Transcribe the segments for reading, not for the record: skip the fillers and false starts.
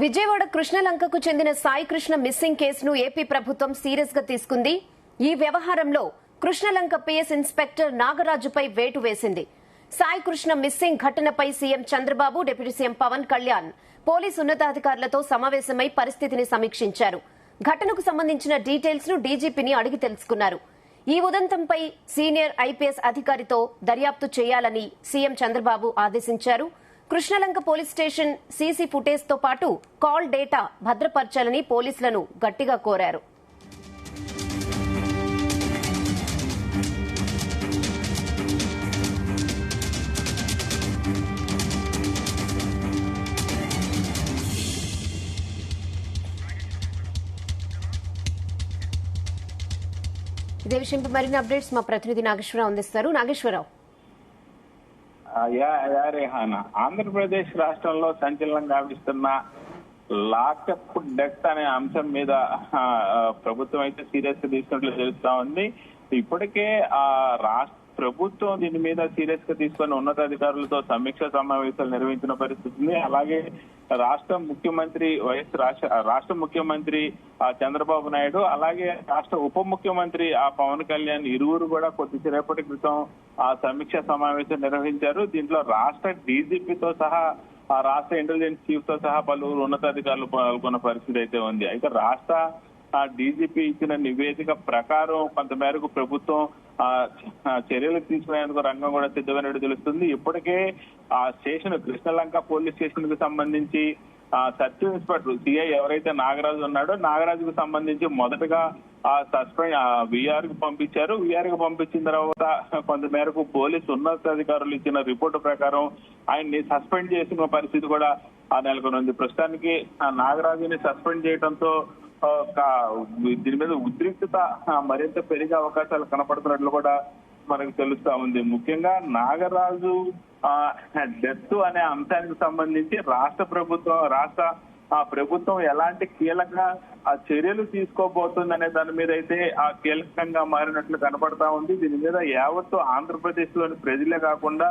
విజయవాడ కృష్ణలంకకు చెందిన సాయి కృష్ణ మిస్సింగ్ కేసును ఏపీ ప్రభుత్వం సీరియస్ గా తీసుకుంది. ఈ వ్యవహారంలో కృష్ణలంక పిఎస్ ఇన్స్పెక్టర్ నాగరాజుపై వేటు వేసింది. సాయి కృష్ణ మిస్సింగ్ ఘటనపై CM Chandrababu, deputy CM Pawan Kalyan police ఉన్నతాధికారులతో సమావేశమై పరిస్థితిని సమీక్షించారు. ఘటనకు సంబంధించిన డీటెయిల్స్ ను డీజీపీని అడిగి తెలుసుకున్నారు. ఈ ఉదంతంపై సీనియర్ ఐపీఎస్ అధికారితో దర్యాప్తు చేయాలని సీఎం చంద్రబాబు ఆదేశించారు. Krishnalanka police station CC footage తో పాటు కాల్ డేటా భద్రపరచాలని పోలీసులను గట్టిగా కోరారు. ఇదే విషయంపై మరిన్ని అప్డేట్స్ మా ప్రతినిధి నాగేశ్వరరావు అందిస్తారు. నాగేశ్వరరావు, ఆంధ్రప్రదేశ్ రాష్ట్రంలో సంచలనం గావిస్తున్న లాకప్ డెత్ అనే అంశం మీద ప్రభుత్వం అయితే సీరియస్ గా తీసుకున్నట్లు తెలుస్తా ఉంది. ఇప్పటికే రాష్ట్ర ప్రభుత్వం దీని మీద సీరియస్ గా తీసుకుని ఉన్నతాధికారులతో సమీక్ష సమావేశాలు నిర్వహించిన పరిస్థితి ఉంది. అలాగే రాష్ట్ర ముఖ్యమంత్రి చంద్రబాబు నాయుడు, అలాగే రాష్ట్ర ఉప ముఖ్యమంత్రి పవన్ కళ్యాణ్ ఇరువురు కూడా కొద్దిసేపటి క్రితం సమీక్ష సమావేశం నిర్వహించారు. దీంట్లో రాష్ట్ర డీజీపీతో సహా రాష్ట్ర ఇంటెలిజెన్స్ చీఫ్ తో సహా పలువురు ఉన్నతాధికారులు పాల్గొన్న పరిస్థితి అయితే ఉంది. అయితే రాష్ట్ర డీజీపీ ఇచ్చిన నివేదిక ప్రకారం కొంతమేరకు ప్రభుత్వం చర్యలు తీసుకునేందుకు రంగం కూడా సిద్ధమైనట్టు తెలుస్తుంది. ఇప్పటికే స్టేషన్ కృష్ణలంక పోలీస్ స్టేషన్ కు సంబంధించి సర్చ్ ఇన్స్పెక్టర్ సిఐ ఎవరైతే నాగరాజు ఉన్నాడో నాగరాజుకు సంబంధించి మొదటగా సస్పెండ్ విఆర్ కు పంపించారు. విఆర్ కు పంపించిన తర్వాత కొంతమేరకు పోలీసు ఉన్నతాధికారులు ఇచ్చిన రిపోర్టు ప్రకారం ఆయన్ని సస్పెండ్ చేసిన పరిస్థితి కూడా నెలకొనుంది. ప్రస్తుతానికి నాగరాజుని సస్పెండ్ చేయడంతో దీని మీద ఉద్రిక్తత మరింత పెరిగే అవకాశాలు కనపడుతున్నట్లు కూడా మనకు తెలుస్తా ఉంది. ముఖ్యంగా నాగరాజు డెత్ అనే అంశానికి సంబంధించి రాష్ట్ర ప్రభుత్వం ఎలాంటి కీలక చర్యలు తీసుకోబోతుంది అనే దాని మీద అయితే కీలకంగా మారినట్లు కనపడతా ఉంది. దీని మీద యావత్తు ఆంధ్రప్రదేశ్ లోని ప్రజలే కాకుండా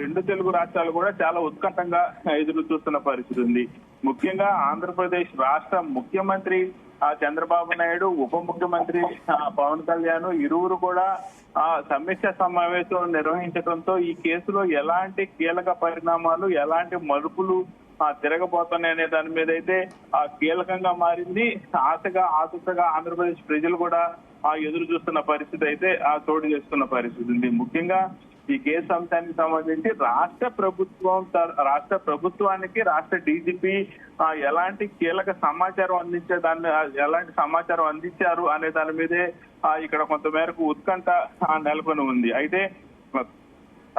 రెండు తెలుగు రాష్ట్రాలు కూడా చాలా ఉత్కంఠంగా ఎదురు చూస్తున్న పరిస్థితి ఉంది. ముఖ్యంగా ఆంధ్రప్రదేశ్ రాష్ట్ర ముఖ్యమంత్రి చంద్రబాబు నాయుడు, ఉప ముఖ్యమంత్రి పవన్ కళ్యాణ్ ఇరువురు కూడా సమీక్ష సమావేశం నిర్వహించడంతో ఈ కేసులో ఎలాంటి కీలక పరిణామాలు, ఎలాంటి మలుపులు తిరగబోతున్నాయనే దాని మీద అయితే కీలకంగా మారింది. ఆసక్తిగా ఆంధ్రప్రదేశ్ ప్రజలు కూడా ఎదురు చూస్తున్న పరిస్థితి అయితే చోటు చేస్తున్న పరిస్థితి ఉంది. ముఖ్యంగా ఈ కేసు అంశానికి సంబంధించి రాష్ట్ర ప్రభుత్వానికి రాష్ట్ర డీజీపీ ఎలాంటి కీలక సమాచారం ఎలాంటి సమాచారం అందించారు అనే దాని మీదే ఇక్కడ కొంతమేరకు ఉత్కంఠ నెలకొని ఉంది. అయితే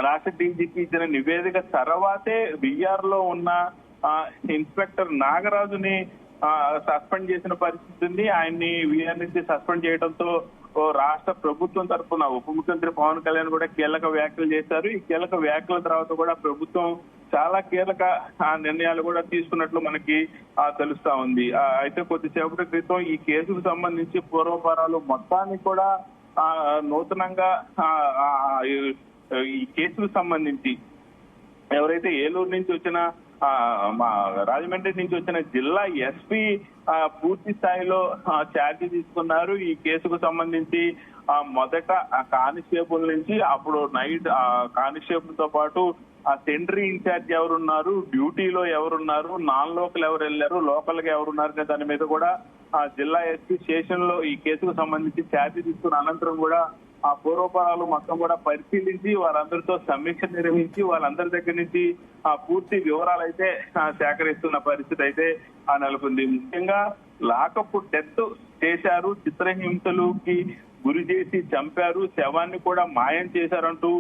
రాష్ట్ర డీజీపీ ఇచ్చిన నివేదిక తర్వాతే విఆర్ లో ఉన్న ఇన్స్పెక్టర్ నాగరాజుని సస్పెండ్ చేసిన పరిస్థితి ఉంది. ఆయన్ని విఆర్ నుంచి సస్పెండ్ చేయడంతో రాష్ట్ర ప్రభుత్వం తరఫున ఉప ముఖ్యమంత్రి పవన్ కళ్యాణ్ కూడా కీలక వ్యాఖ్యలు చేశారు. ఈ కీలక వ్యాఖ్యల తర్వాత కూడా ప్రభుత్వం చాలా కీలక నిర్ణయాలు కూడా తీసుకున్నట్లు మనకి తెలుస్తా ఉంది. అయితే కొద్దిసేపటి క్రితం ఈ కేసుకు సంబంధించి పూర్వపరాలు మొత్తాన్ని కూడా నూతనంగా ఈ కేసుకు సంబంధించి ఎవరైతే ఏలూరు నుంచి వచ్చిన రాజమండ్రి నుంచి వచ్చిన జిల్లా ఎస్పీ పూర్తి స్థాయిలో ఛార్జ్ తీసుకున్నారు. ఈ కేసుకు సంబంధించి మొదట కానిస్టేబుల్ నుంచి అప్పుడు నైట్ కానిస్టేబుల్ తో పాటు సెంట్రీ ఇన్ఛార్జ్ ఎవరున్నారు, డ్యూటీలో ఎవరున్నారు, నాన్ లోకల్ ఎవరు వెళ్లారు, లోకల్ గా ఎవరున్నారు అనే దాని మీద కూడా జిల్లా ఎస్పీ స్టేషన్ లో ఈ కేసుకు సంబంధించి ఛార్జ్ తీసుకున్న అనంతరం కూడా పూర్వపరాలు మొత్తం కూడా పరిశీలించి వారందరితో సమీక్ష నిర్వహించి వాళ్ళందరి దగ్గర నుంచి పూర్తి వివరాలు అయితే సేకరిస్తున్న పరిస్థితి అయితే నెలకొంది. ముఖ్యంగా లాకప్ డెత్ చేశారు, చిత్రహింసలుకి గురి చేసి చంపారు, శవాన్ని కూడా మాయం చేశారంటూ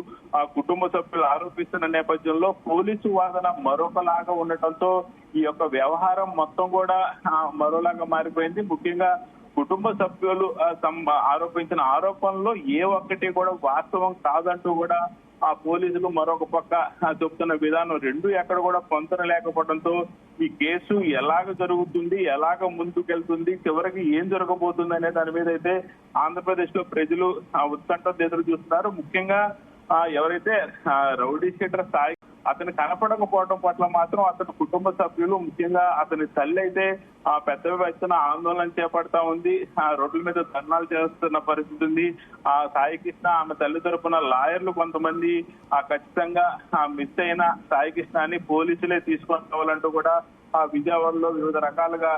కుటుంబ సభ్యులు ఆరోపిస్తున్న నేపథ్యంలో పోలీసు వాదన మరొకలాగా ఉండటంతో ఈ యొక్క వ్యవహారం మొత్తం కూడా మరోలాగా మారిపోయింది. ముఖ్యంగా కుటుంబ సభ్యులు ఆరోపించిన ఆరోపణలో ఏ ఒక్కటి కూడా వాస్తవం కాదంటూ కూడా పోలీసులు మరొక పక్క చెప్తున్న విధానం రెండు ఎక్కడ కూడా పొంతన లేకపోవడంతో ఈ కేసు ఎలాగ జరుగుతుంది, ఎలాగ ముందుకెళ్తుంది, చివరికి ఏం జరగబోతుంది అనే దాని మీద అయితే ఆంధ్రప్రదేశ్ లో ప్రజలు ఉత్కంఠ ఎదురు చూస్తున్నారు. ముఖ్యంగా ఎవరైతే రౌడీ షీటర్ సాయి అతను కనపడకపోవడం పట్ల మాత్రం అతని కుటుంబ సభ్యులు, ముఖ్యంగా అతని తల్లి అయితే పెద్ద ఎత్తున ఆందోళన చేపడతా ఉంది. రోడ్ల మీద ధర్నాలు చేస్తున్న పరిస్థితి ఉంది. సాయికృష్ణ ఆమె తల్లి తరపున లాయర్లు కొంతమంది ఖచ్చితంగా మిస్ అయిన సాయికృష్ణని పోలీసులే తీసుకొని రావాలంటూ కూడా విజయవాడలో వివిధ రకాలుగా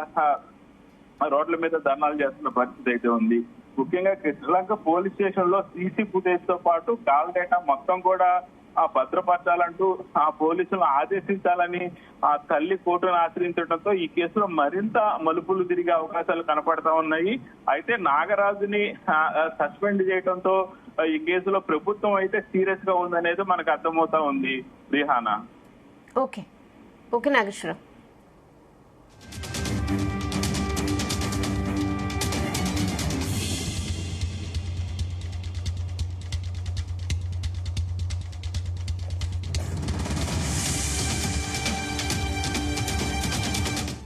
రోడ్ల మీద ధర్నాలు చేస్తున్న పరిస్థితి అయితే ఉంది. ముఖ్యంగా కృష్ణలంక పోలీస్ స్టేషన్ లో సీసీ ఫుటేజ్ తో పాటు కాల్ డేటా మొత్తం కూడా భద్రపరచాలంటూ పోలీసులను ఆదేశించాలని తల్లి కోర్టును ఆశ్రయించడంతో ఈ కేసులో మరింత మలుపులు తిరిగే అవకాశాలు కనపడతా ఉన్నాయి. అయితే నాగరాజుని సస్పెండ్ చేయడంతో ఈ కేసులో ప్రభుత్వం అయితే సీరియస్ గా ఉందనేది మనకు అర్థమవుతా ఉంది రిహానా. ఓకే నాగేశ్వరరావు.